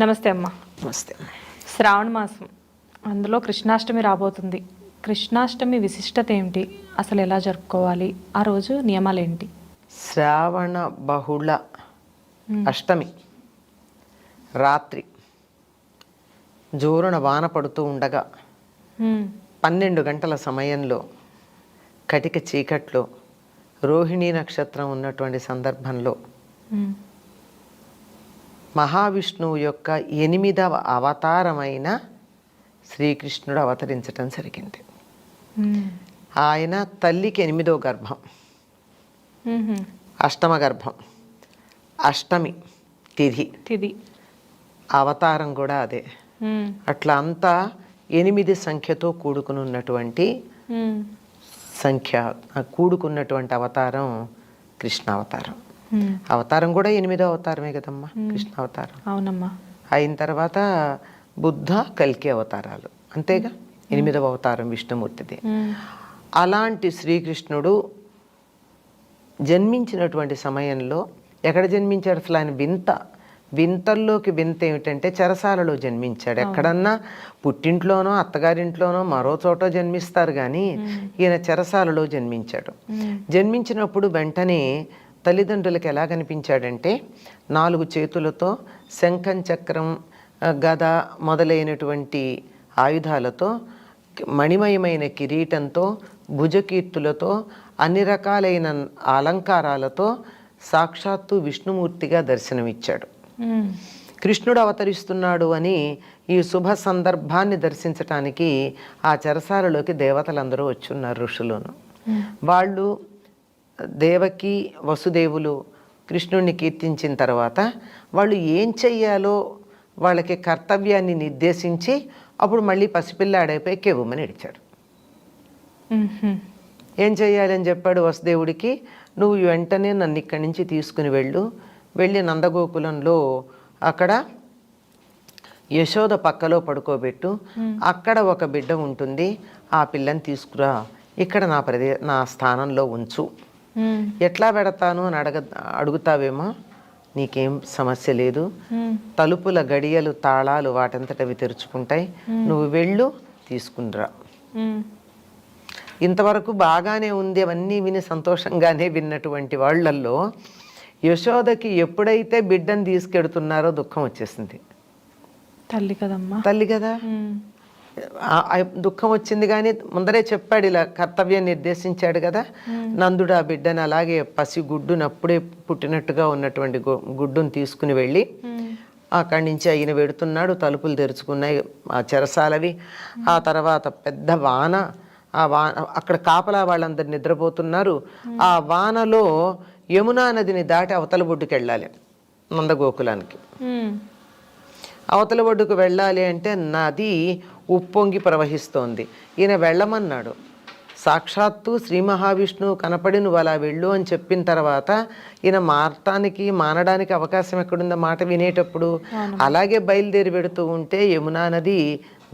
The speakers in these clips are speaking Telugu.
నమస్తే అమ్మ. నమస్తే. శ్రావణ మాసం, అందులో కృష్ణాష్టమి రాబోతుంది. కృష్ణాష్టమి విశిష్టత ఏమిటి? అసలు ఎలా జరుపుకోవాలి? ఆ రోజు నియమాలు ఏంటి? శ్రావణ బహుళ అష్టమి రాత్రి జోరున వాన పడుతూ ఉండగా 12 గంటల సమయంలో కటిక చీకట్లో రోహిణీ నక్షత్రం ఉన్నటువంటి సందర్భంలో మహావిష్ణువు యొక్క 8వ అవతారమైన శ్రీకృష్ణుడు అవతరించటం జరిగింది. ఆయన తల్లికి 8వ గర్భం, అష్టమ గర్భం, అష్టమి తిథి, అవతారం కూడా అదే. అట్లా అంతా 8 సంఖ్యతో కూడుకున్నటువంటి కూడుకున్నటువంటి అవతారం కృష్ణ అవతారం. అవతారం కూడా 8వ అవతారమే కదమ్మా కృష్ణ అవతారం. అవునమ్మా. అయిన తర్వాత బుద్ధ కల్కి అవతారాలు, అంతేగా. 8వ అవతారం విష్ణుమూర్తిది. అలాంటి శ్రీకృష్ణుడు జన్మించినటువంటి సమయంలో ఎక్కడ జన్మించాడు? అసలు ఆయన వింతల్లోకి వింత ఏమిటంటే చెరసాలలో జన్మించాడు. ఎక్కడన్నా పుట్టింట్లోనో అత్తగారింట్లోనో మరో చోట జన్మిస్తారు, కానీ ఈయన చెరసాలలో జన్మించాడు. జన్మించినప్పుడు వెంటనే తల్లిదండ్రులకు ఎలా కనిపించాడంటే 4 చేతులతో శంఖం, చక్రం, గద మొదలైనటువంటి ఆయుధాలతో, మణిమయమైన కిరీటంతో, భుజకీర్తులతో, అన్ని రకాలైన అలంకారాలతో సాక్షాత్తు విష్ణుమూర్తిగా దర్శనమిచ్చాడు. కృష్ణుడు అవతరిస్తున్నాడు అని ఈ శుభ సందర్భాన్ని దర్శించటానికి ఆ చెరసాలలోకి దేవతలందరూ వచ్చున్నారు, ఋషులను. వాళ్ళు దేవకి వసుదేవులు కృష్ణుడిని కీర్తించిన తర్వాత వాళ్ళు ఏం చెయ్యాలో వాళ్ళకి కర్తవ్యాన్ని నిర్దేశించి అప్పుడు మళ్ళీ పసిపిల్లాడైపోయి కెవ్వుమని ఏడిచాడు. ఏం చెయ్యాలని చెప్పాడు వసుదేవుడికి? నువ్వు వెంటనే నన్ను ఇక్కడి నుంచి తీసుకుని వెళ్ళి నందగోకులంలో అక్కడ యశోద పక్కలో పడుకోబెట్టు, అక్కడ ఒక బిడ్డ ఉంటుంది, ఆ పిల్లని తీసుకురా, ఇక్కడ నా స్థానంలో ఉంచు. ఎట్లా పెడతాను అని అడుగుతావేమో, నీకేం సమస్య లేదు. తలుపుల గడియలు, తాళాలు వాటంతటవి తెరుచుకుంటాయి, నువ్వు తీసుకునిరా. ఇంతవరకు బాగానే ఉంది, అవన్నీ విని సంతోషంగానే విన్నటువంటి వాళ్ళల్లో యశోదకి ఎప్పుడైతే బిడ్డను తీసుకెడుతున్నారో దుఃఖం వచ్చేసింది. తల్లి కదా, దుఃఖం వచ్చింది. కానీ ముందరే చెప్పాడు, ఇలా కర్తవ్యం నిర్దేశించాడు కదా. నందుడు ఆ బిడ్డను అలాగే పసి గుడ్డును, అప్పుడే పుట్టినట్టుగా ఉన్నటువంటి గుడ్డును తీసుకుని వెళ్ళి అక్కడి నుంచి ఆయన వెడుతున్నాడు. తలుపులు తెరుచుకున్నాయి ఆ చెరసాలవి. ఆ తర్వాత పెద్ద వాన, ఆ వాన అక్కడ కాపలా వాళ్ళందరు నిద్రపోతున్నారు. ఆ వానలో యమునా నదిని దాటి అవతల ఒడ్డుకు వెళ్ళాలి నందగోకులానికి. అవతల ఒడ్డుకు వెళ్ళాలి అంటే నది ఉప్పొంగి ప్రవహిస్తోంది. ఈయన వెళ్ళమన్నాడు. సాక్షాత్తు శ్రీ మహావిష్ణువు కనపడి నువ్వు అలా వెళ్ళు అని చెప్పిన తర్వాత ఈయన మానడానికి అవకాశం ఎక్కడుందో మాట వినేటప్పుడు. అలాగే బయలుదేరి పెడుతూ ఉంటే యమునా నది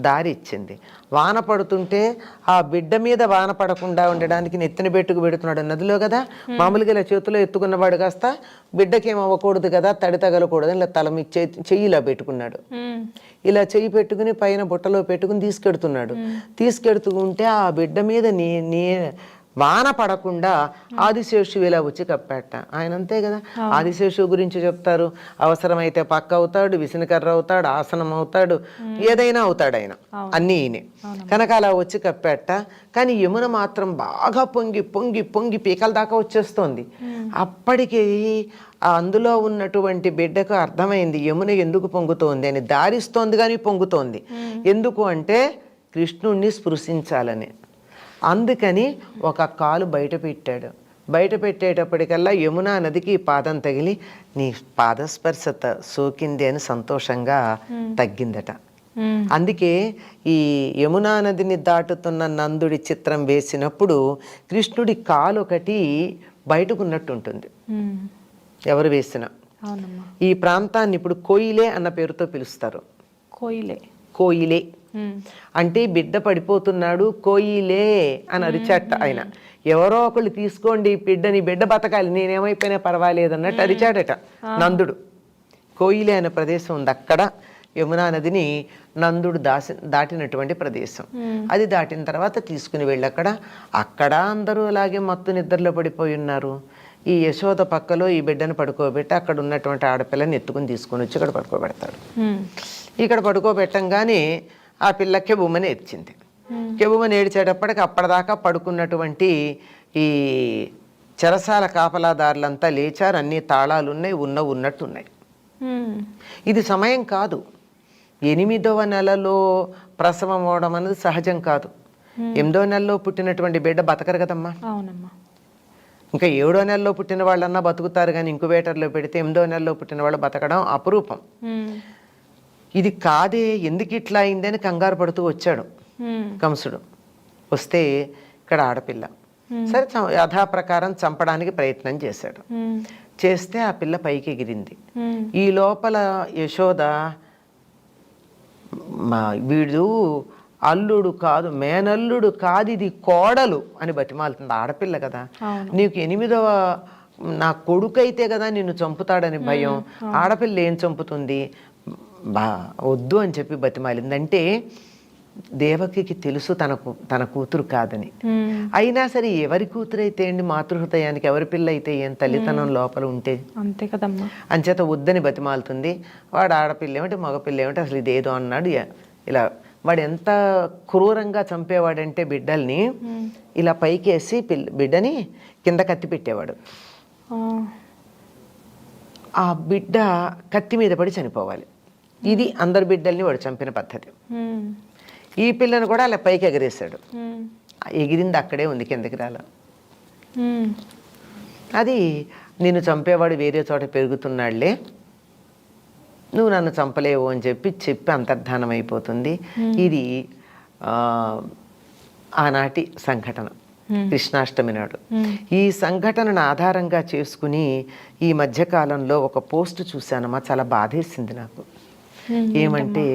దారి ఇచ్చింది. వాన పడుతుంటే ఆ బిడ్డ మీద వాన పడకుండా ఉండడానికి నెత్తిన పెట్టుకు పెడుతున్నాడు నదిలో కదా. మామూలుగా ఇలా చేతిలో ఎత్తుకున్నవాడు కాస్త బిడ్డకేం అవ్వకూడదు కదా, తడి తగలకూడదు, ఇలా తల మీ చెయ్యి ఇలా పెట్టుకున్నాడు. ఇలా చెయ్యి పెట్టుకుని పైన బుట్టలో పెట్టుకుని తీసుకెడుతూ ఉంటే ఆ బిడ్డ మీద వాన పడకుండా ఆదిశేషువు ఇలా వచ్చి కప్పాట. ఆయన అంతే కదా, ఆదిశేషువు గురించి చెప్తారు. అవసరమైతే పక్క అవుతాడు, విసినకర్ర అవుతాడు, ఆసనం అవుతాడు, ఏదైనా అవుతాడు ఆయన, అన్నీ ఈయనే కనుక అలా వచ్చి కప్పాట. కానీ యమున మాత్రం బాగా పొంగి పొంగి పొంగి పీకల దాకా వచ్చేస్తోంది. అప్పటికి అందులో ఉన్నటువంటి బిడ్డకు అర్థమైంది యమున ఎందుకు పొంగుతోంది అని. దారిస్తోంది కానీ పొంగుతోంది ఎందుకు అంటే కృష్ణుణ్ణి స్పృశించాలని. అందుకని ఒక కాలు బయట పెట్టేటప్పటికల్లా యమునా నదికి పాదం తగిలి నీ పాదస్పర్శత సోకింది అని సంతోషంగా తగ్గిందట. అందుకే ఈ యమునా నదిని దాటుతున్న నందుడి చిత్రం వేసినప్పుడు కృష్ణుడి కాలు ఒకటి బయటకున్నట్టు ఉంటుంది ఎవరు వేసినా. ఈ ప్రాంతాన్ని ఇప్పుడు కోయిలే అన్న పేరుతో పిలుస్తారు. కోయిలే అంటే బిడ్డ పడిపోతున్నాడు, కోయిలే అని అరిచాట ఆయన. ఎవరో ఒకళ్ళు తీసుకోండి బిడ్డ బతకాలి, నేనేమైపోయినా పర్వాలేదు అన్నట్టు అరిచాడట నందుడు. కోయిలే అనే ప్రదేశం ఉంది, అక్కడ యమునా నదిని నందుడు దాటినటువంటి ప్రదేశం. అది దాటిన తర్వాత తీసుకుని వెళ్ళి అక్కడ అందరూ అలాగే మత్తు నిద్రలో పడిపోయి ఉన్నారు. ఈ యశోద పక్కలో ఈ బిడ్డను పడుకోబెట్టి అక్కడ ఉన్నటువంటి ఆడపిల్లని ఎత్తుకుని తీసుకుని వచ్చి ఇక్కడ పడుకోబెడతాడు. ఇక్కడ పడుకోబెట్టంగానే ఆ పిల్ల కెబుమని ఏడ్చింది. కెబుమని ఏడ్చేటప్పటికి అప్పటిదాకా పడుకున్నటువంటి ఈ చెరసాల కాపలాదారులంతా లేచారు. అన్ని తాళాలు ఉన్నాయి, ఉన్నట్టున్నాయి. ఇది సమయం కాదు. 8వ నెలలో ప్రసవం అవడం అనేది సహజం కాదు. 8వ నెలలో పుట్టినటువంటి బిడ్డ బతకరు కదమ్మా. అవునమ్మా. ఇంకా 7వ నెలలో పుట్టిన వాళ్ళన్నా బతుకుతారు, కానీ ఇంక్యుబేటర్లో పెడితే 8వ నెలలో పుట్టిన వాళ్ళు బతకడం అపురూపం. ఇది కాదే, ఎందుకు ఇట్లా అయిందని కంగారు పడుతూ వచ్చాడు కంసుడు. వస్తే ఇక్కడ ఆడపిల్ల. సరే, యథాప్రకారం చంపడానికి ప్రయత్నం చేశాడు. చేస్తే ఆ పిల్ల పైకి ఎగిరింది. ఈ లోపల యశోద వీడు అల్లుడు కాదు, మేనల్లుడు కాదు, ఇది కోడలు అని బతిమాలుతుంది. ఆడపిల్ల కదా, నీకు 8వ నా కొడుకు అయితే కదా నిన్ను చంపుతాడని భయం. ఆడపిల్ల ఏం చంపుతుంది, వద్దు అని చెప్పి బతిమాలింది. అంటే దేవకికి తెలుసు తన కూతురు కాదని. అయినా సరే ఎవరి కూతురు అయితే ఏంటి, మాతృహృదయానికి ఎవరి పిల్ల అయితే ఏం, తల్లితనం లోపల ఉంటే అంతే కదమ్మా. అంచేత వద్దని బతిమాలుతుంది. వాడు ఆడపిల్ల ఏమిటి మగపిల్ల ఏమిటి అసలు ఇదేదో అన్నాడు. ఇలా వాడు ఎంత క్రూరంగా చంపేవాడంటే బిడ్డల్ని ఇలా పైకేసి బిడ్డని కింద కత్తి పెట్టేవాడు. ఆ బిడ్డ కత్తి మీద పడి చనిపోవాలి. ఇది అందరి బిడ్డల్ని వాడు చంపిన పద్ధతి. ఈ పిల్లను కూడా అలా పైకి ఎగరేశాడు. ఎగిరింది అక్కడే ఉంది, కిందకి రాల. అది నిన్ను చంపేవాడు వేరే చోట పెరుగుతున్నాడులే, నువ్వు నన్ను చంపలేవు అని చెప్పి అంతర్ధానం అయిపోతుంది. ఇది ఆనాటి సంఘటన, కృష్ణాష్టమి నాడు. ఈ సంఘటనను ఆధారంగా చేసుకుని ఈ మధ్యకాలంలో ఒక పోస్ట్ చూశానమ్మా, చాలా బాధేసింది నాకు. ఏమంటే,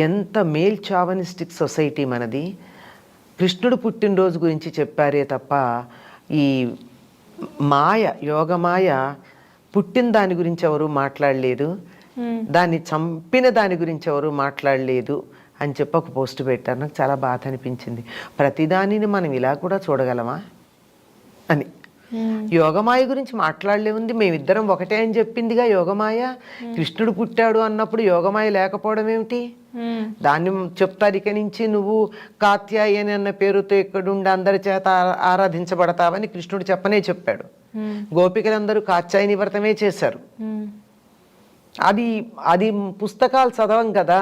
ఎంత మేల్ చావనిస్టిక్ సొసైటీ మనది. కృష్ణుడు పుట్టినరోజు గురించి చెప్పారే తప్ప ఈ యోగమాయ పుట్టిన దాని గురించి ఎవరు మాట్లాడలేదు, దాన్ని చంపిన దాని గురించి ఎవరు మాట్లాడలేదు అని చెప్పి ఒక పోస్ట్ పెట్టారు. నాకు చాలా బాధ అనిపించింది. ప్రతిదానిని మనం ఇలా కూడా చూడగలమా అని. యోగమాయ గురించి మాట్లాడలేముంది, మేమిద్దరం ఒకటే అని చెప్పిందిగా యోగమాయ. కృష్ణుడు పుట్టాడు అన్నప్పుడు యోగమాయ లేకపోవడం ఏమిటి? దాన్ని చెప్తారు, ఇక నుంచి నువ్వు కాత్యాయని అన్న పేరుతో ఇక్కడుండి అందరి చేత ఆరాధించబడతావని కృష్ణుడు చెప్పాడు. గోపికలందరూ కాత్యాయని వ్రతమే చేశారు. అది పుస్తకాలు చదవం కదా,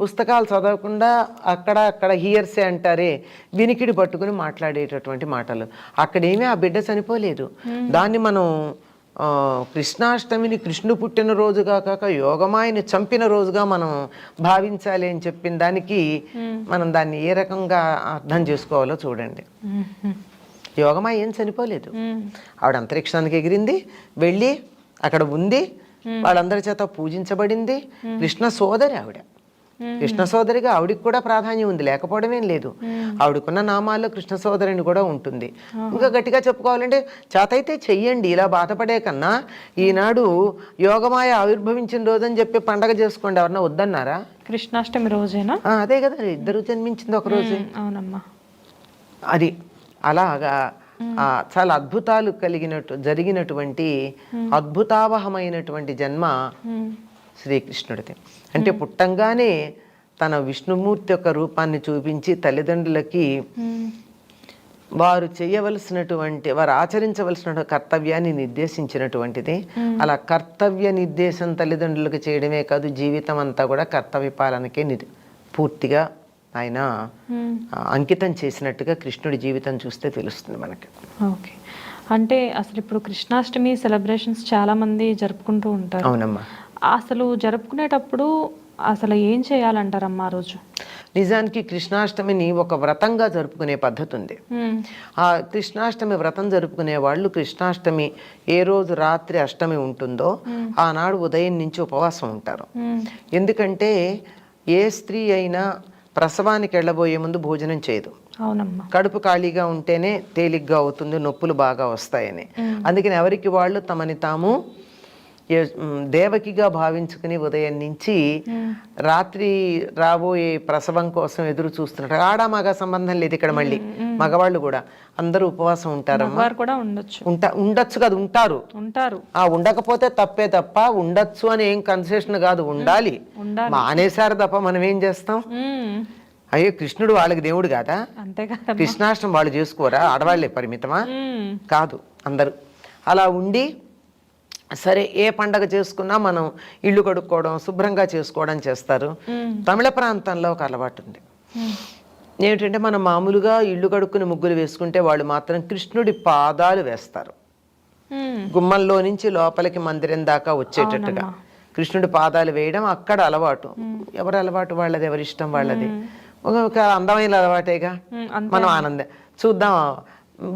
పుస్తకాలు చదవకుండా అక్కడ హియర్సే అంటారే, వినికిడి పట్టుకుని మాట్లాడేటటువంటి మాటలు. అక్కడేమీ ఆ బిడ్డ చనిపోలేదు. దాన్ని మనం కృష్ణాష్టమిని కృష్ణుడు పుట్టిన రోజుగా కాక యోగమాయని చంపిన రోజుగా మనం భావించాలి అని చెప్పిన దానికి మనం దాన్ని ఏ రకంగా అర్థం చేసుకోవాలో చూడండి. యోగమాయ ఏం చనిపోలేదు, ఆవిడ అంతరిక్షానికి ఎగిరింది, వెళ్ళి అక్కడ ఉంది, వాళ్ళందరి చేత పూజించబడింది. కృష్ణ సోదరి ఆవిడ, కృష్ణ సోదరిగా ఆవిడికి కూడా ప్రాధాన్యం ఉంది, లేకపోవడమేం లేదు. ఆవిడకున్న నామాల్లో కృష్ణ సోదరిని కూడా ఉంటుంది. ఇంకా గట్టిగా చెప్పుకోవాలంటే చేతైతే చెయ్యండి, ఇలా బాధపడే కన్నా ఈనాడు యోగమాయ ఆవిర్భవించిన రోజని చెప్పి పండగ చేసుకోండి. ఎవరన్నా వద్దన్నారా? కృష్ణాష్టమి రోజేనా? అదే కదా, ఇద్దరు జన్మించింది ఒక రోజే. అవునమ్మా. అది అలాగా చాలా అద్భుతాలు జరిగినటువంటి అద్భుతావహమైనటువంటి జన్మ శ్రీకృష్ణుడిది. అంటే పుట్టంగానే తన విష్ణుమూర్తి యొక్క రూపాన్ని చూపించి తల్లిదండ్రులకి వారు ఆచరించవలసిన కర్తవ్యాన్ని నిర్దేశించినటువంటిది. అలా కర్తవ్య నిర్దేశం తల్లిదండ్రులకు చేయడమే కాదు, జీవితం అంతా కూడా కర్తవ్య పాలనకే పూర్తిగా ఆయన అంకితం చేసినట్టుగా కృష్ణుడి జీవితం చూస్తే తెలుస్తుంది మనకి. ఓకే, అంటే అసలు ఇప్పుడు కృష్ణాష్టమి సెలబ్రేషన్స్ చాలా మంది జరుపుకుంటూ ఉంటారు. అవునమ్మా. అసలు జరుపుకునేటప్పుడు అసలు ఏం చేయాలంటారమ్మా ఆ రోజు? నిజానికి కృష్ణాష్టమిని ఒక వ్రతంగా జరుపుకునే పద్ధతి ఉంది. ఆ కృష్ణాష్టమి వ్రతం జరుపుకునే వాళ్ళు కృష్ణాష్టమి ఏ రోజు రాత్రి అష్టమి ఉంటుందో ఆనాడు ఉదయం నుంచి ఉపవాసం ఉంటారు. ఎందుకంటే ఏ స్త్రీ అయినా ప్రసవానికి వెళ్ళబోయే ముందు భోజనం చేయదు. అవునమ్మా. కడుపు ఖాళీగా ఉంటేనే తేలిగ్గా అవుతుంది, నొప్పులు బాగా వస్తాయని. అందుకని ఎవరికి వాళ్ళు తమని తాము దేవకిగా భావించుకుని ఉదయం నుంచి రాత్రి రాబోయే ప్రసవం కోసం ఎదురు చూస్తున్నట్టు. ఆడ మగ సంబంధం లేదు ఇక్కడ. మళ్ళీ మగవాళ్ళు కూడా అందరూ ఉపవాసం ఉంటారమ్మా. కూడా ఉండొచ్చు. ఉండొచ్చు కదా, ఉంటారు. ఉండకపోతే తప్పే తప్ప, ఉండొచ్చు అని ఏం కన్సెషన్ కాదు, ఉండాలి. మానేశారు తప్ప మనం ఏం చేస్తాం? అయ్యో కృష్ణుడు వాళ్ళకి దేవుడు కాదా? అంతే కదా. కృష్ణాష్టమి వాళ్ళు చేసుకోరా? ఆడవాళ్లే పరిమితమా? కాదు, అందరూ అలా ఉండి, సరే ఏ పండగ చేసుకున్నా మనం ఇల్లు కడుక్కోవడం, శుభ్రంగా చేసుకోవడం చేస్తారు. తమిళ ప్రాంతంలో ఒక అలవాటు ఉంది. ఏమిటంటే మనం మామూలుగా ఇల్లు కడుక్కుని ముగ్గులు వేసుకుంటే వాళ్ళు మాత్రం కృష్ణుడి పాదాలు వేస్తారు. గుమ్మంలో నుంచి లోపలికి మందిరం దాకా వచ్చేటట్టుగా కృష్ణుడి పాదాలు వేయడం అక్కడ అలవాటు. ఎవరి అలవాటు వాళ్ళది, ఎవరి ఇష్టం వాళ్ళది. ఒక అందమైన అలవాటేగా, మనం ఆనందం చూద్దాం,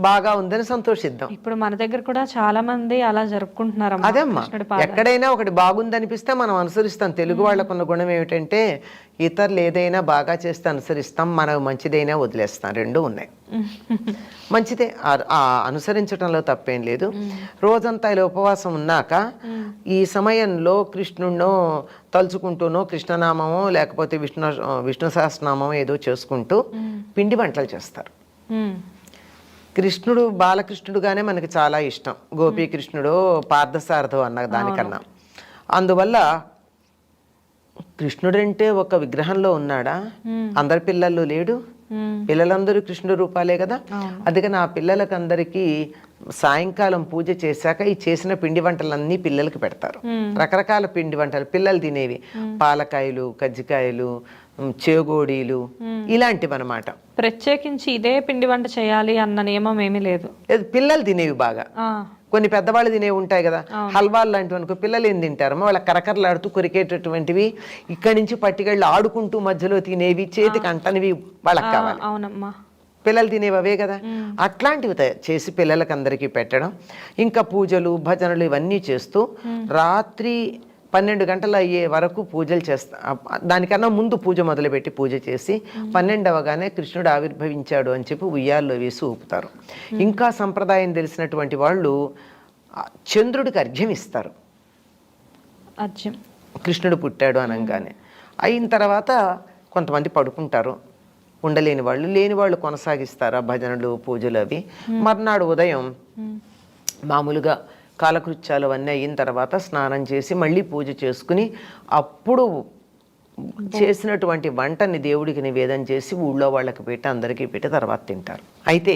బాగా ఉందని సంతోషిద్దాం. ఇప్పుడు మన దగ్గర కూడా చాలా మంది అలా జరుపుకుంటున్నారు. అదేమ్మా, ఎక్కడైనా ఒకటి బాగుంది అనిపిస్తే మనం అనుసరిస్తాం. తెలుగు వాళ్ళకున్న గుణం ఏమిటంటే ఇతరులు ఏదైనా బాగా చేస్తే అనుసరిస్తాం, మనకు మంచిదైనా వదిలేస్తాం. రెండూ ఉన్నాయి. మంచిదే, అనుసరించడంలో తప్పేం లేదు. రోజంతా ఇలా ఉపవాసం ఉన్నాక ఈ సమయంలో కృష్ణుడినో తలుచుకుంటూనో, కృష్ణనామమో లేకపోతే విష్ణు సహస్రనామమో ఏదో చేసుకుంటూ పిండి వంటలు చేస్తారు. కృష్ణుడు బాలకృష్ణుడుగానే మనకి చాలా ఇష్టం. గోపీకృష్ణుడు, పార్థసారథో అన్న దానికన్నా. అందువల్ల కృష్ణుడంటే ఒక విగ్రహంలో ఉన్నాడా? అందరి పిల్లల్లో లేడు. పిల్లలందరూ కృష్ణుడు రూపాలే కదా. అందుకని ఆ పిల్లలకందరికీ సాయంకాలం పూజ చేశాక ఈ చేసిన పిండి వంటలన్నీ పిల్లలకి పెడతారు. రకరకాల పిండి వంటలు పిల్లలు తినేవి, పాలకాయలు, కజ్జికాయలు, చేగోడీలు, ఇలాంటివి అనమాట. ప్రత్యేకించి ఇదే పిండి వంట చేయాలి అన్న నియమం ఏమీ లేదు. పిల్లలు తినేవి బాగా. కొన్ని పెద్దవాళ్ళు తినేవి ఉంటాయి కదా, హల్వాలు లాంటివి అనుకో. పిల్లలు ఏం తింటారమ్మా? వాళ్ళ కరకరలాడుతూ కొరికేటటువంటివి, ఇక్కడి నుంచి పట్టుకెళ్ళి ఆడుకుంటూ మధ్యలో తినేవి, చేతికి అంటనివి వాళ్ళకి కావాలి. అవునమ్మా, పిల్లలు తినేవి అవే కదా. అట్లాంటివి చేసి పిల్లలకి అందరికీ పెట్టడం, ఇంకా పూజలు భజనలు ఇవన్నీ చేస్తూ రాత్రి 12 గంటలు అయ్యే వరకు పూజలు చేస్తా. దానికన్నా ముందు పూజ మొదలుపెట్టి పూజ చేసి 12 అవగానే కృష్ణుడు ఆవిర్భవించాడు అని చెప్పి ఉయ్యాల్లో వేసి ఊపుతారు. ఇంకా సంప్రదాయం తెలిసినటువంటి వాళ్ళు చంద్రుడికి అర్ఘ్యం ఇస్తారు. కృష్ణుడు పుట్టాడు అనగానే అయిన తర్వాత కొంతమంది పడుకుంటారు. ఉండలేని వాళ్ళు, లేని వాళ్ళు కొనసాగిస్తారు ఆ భజనలు పూజలు అవి. మర్నాడు ఉదయం మామూలుగా కాలకృత్యాలు అవన్నీ అయిన తర్వాత స్నానం చేసి మళ్ళీ పూజ చేసుకుని అప్పుడు చేసినటువంటి వంటని దేవుడికి నివేదన చేసి ఊళ్ళో వాళ్ళకి పెట్టి అందరికీ పెట్టి తర్వాత తింటారు. అయితే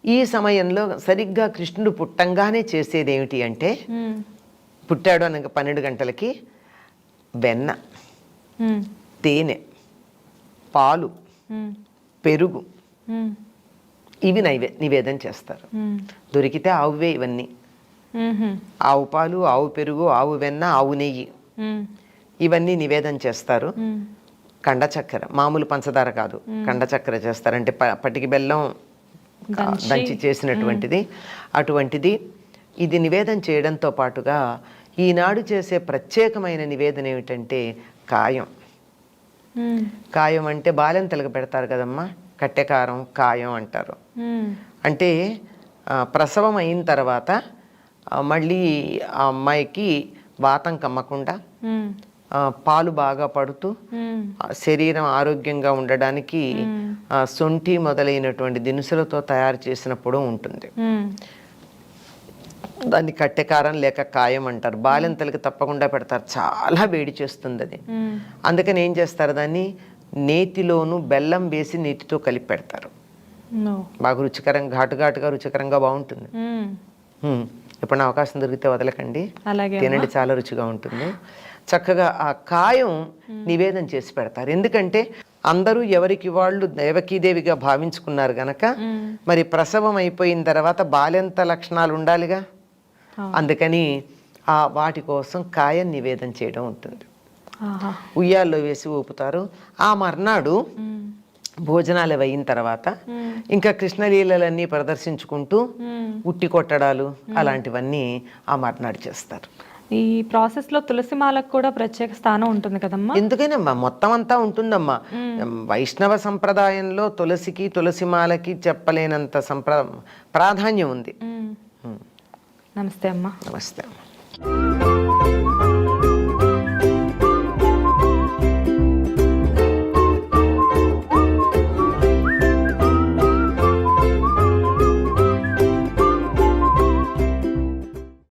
ఈ సమయంలో సరిగ్గా కృష్ణుడు పుట్టంగానే చేసేది ఏమిటి అంటే, పుట్టాడు అనగా 12 గంటలకి వెన్న, తేనె, పాలు, పెరుగు ఇవి నివేదన చేస్తారు. దొరికితే ఆవువే ఇవన్నీ. ఆవు పాలు, ఆవు పెరుగు, ఆవు వెన్న, ఆవు నెయ్యి ఇవన్నీ నివేదన చేస్తారు. కండ చక్కెర, మామూలు పంచదార కాదు, కండ చక్కెర చేస్తారు. అంటే పటికి బెల్లం దంచి చేసినటువంటిది. అటువంటిది ఇది నివేదన చేయడంతో పాటుగా ఈనాడు చేసే ప్రత్యేకమైన నివేదన ఏమిటంటే కాయం. కాయం అంటే బాలెంతలకు పెడతారు కదమ్మా, కట్టెకారం, కాయం అంటారు. అంటే ప్రసవం అయిన తర్వాత మళ్ళీ ఆ అమ్మాయికి వాతం కమ్మకుండా పాలు బాగా పడుతూ శరీరం ఆరోగ్యంగా ఉండడానికి సొంఠి మొదలైనటువంటి దినుసులతో తయారు చేసినప్పుడు ఉంటుంది. దాన్ని కట్టెకారం లేక కాయం అంటారు. బాలింతలకి తప్పకుండా పెడతారు, చాలా వేడి చేస్తుంది అది. అందుకని ఏం చేస్తారు, దాన్ని నేతిలోను బెల్లం వేసి నీటితో కలిపి పెడతారు. బాగా రుచికరంగా, ఘాటుగా రుచికరంగా బాగుంటుంది. ఎప్పుడైనా అవకాశం దొరికితే వదలకండి, తినండి, చాలా రుచిగా ఉంటుంది. చక్కగా ఆ కాయం నివేదన చేసి పెడతారు. ఎందుకంటే అందరూ ఎవరికి వాళ్ళు దేవకీదేవిగా భావించుకున్నారు గనక మరి ప్రసవం అయిపోయిన తర్వాత బాలెంత లక్షణాలు ఉండాలిగా. అందుకని ఆ వాటి కోసం కాయం నివేదన చేయడం ఉంటుంది. ఉయ్యాల్లో వేసి ఊపుతారు. ఆ మర్నాడు భోజనాలు అయిన తర్వాత ఇంకా కృష్ణలీలలన్నీ ప్రదర్శించుకుంటూ ఉట్టి కొట్టడాలు అలాంటివన్నీ ఆ మర్నాడు చేస్తారు. ఈ ప్రాసెస్ లో తులసి మాలకు కూడా ప్రత్యేక స్థానం ఉంటుంది కదమ్మా? ఎందుకనమ్మా, మొత్తం అంతా ఉంటుందమ్మా. వైష్ణవ సంప్రదాయంలో తులసికి, తులసి మాలకి చెప్పలేనంత ప్రాధాన్యం ఉంది. నమస్తే అమ్మా. నమస్తే అమ్మా.